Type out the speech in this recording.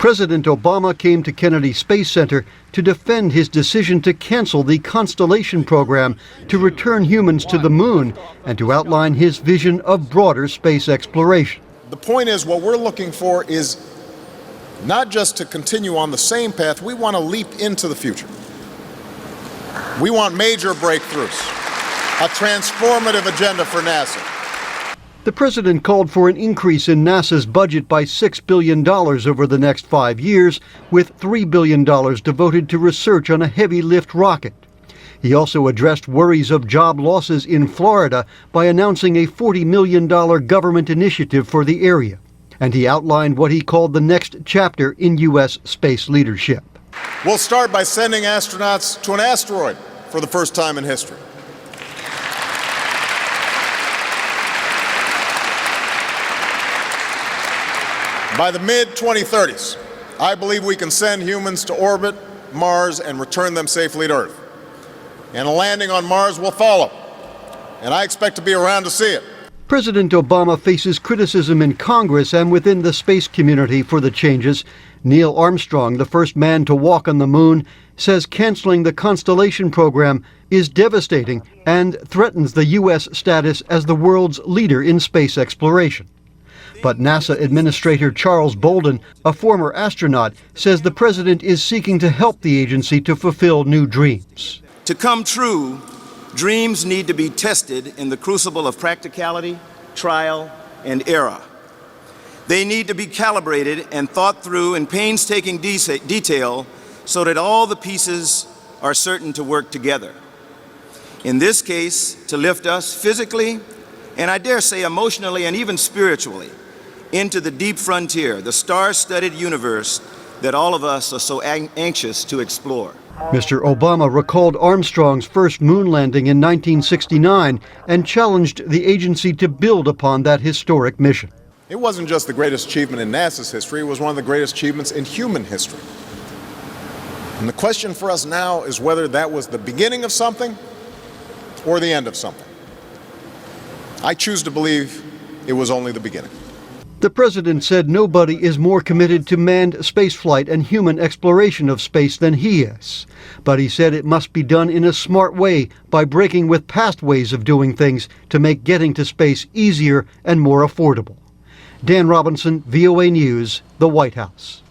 President Obama came to Kennedy Space Center to defend his decision to cancel the Constellation program to return humans to the moon and to outline his vision of broader space exploration. The point is, what we're looking for is not just to continue on the same path, we want to leap into the future. We want major breakthroughs, a transformative agenda for NASA. The president called for an increase in NASA's budget by $6 billion over the next 5 years, with $3 billion devoted to research on a heavy-lift rocket. He also addressed worries of job losses in Florida by announcing a $40 million government initiative for the area. And he outlined what he called the next chapter in U.S. space leadership. We'll start by sending astronauts to an asteroid for the first time in history. By the mid-2030s, I believe we can send humans to orbit Mars and return them safely to Earth. And a landing on Mars will follow, and I expect to be around to see it. President Obama faces criticism in Congress and within the space community for the changes. Neil Armstrong, the first man to walk on the moon, says canceling the Constellation program is devastating and threatens the U.S. status as the world's leader in space exploration. But NASA Administrator Charles Bolden, a former astronaut, says the president is seeking to help the agency to fulfill new dreams. To come true, dreams need to be tested in the crucible of practicality, trial, and error. They need to be calibrated and thought through in painstaking detail so that all the pieces are certain to work together. In this case, to lift us physically, and I dare say emotionally and even spiritually, into the deep frontier, the star-studded universe that all of us are so anxious to explore. Mr. Obama recalled Armstrong's first moon landing in 1969 and challenged the agency to build upon that historic mission. It wasn't just the greatest achievement in NASA's history, it was one of the greatest achievements in human history. And the question for us now is whether that was the beginning of something or the end of something. I choose to believe it was only the beginning. The president said nobody is more committed to manned spaceflight and human exploration of space than he is. But he said it must be done in a smart way by breaking with past ways of doing things to make getting to space easier and more affordable. Dan Robinson, VOA News, the White House.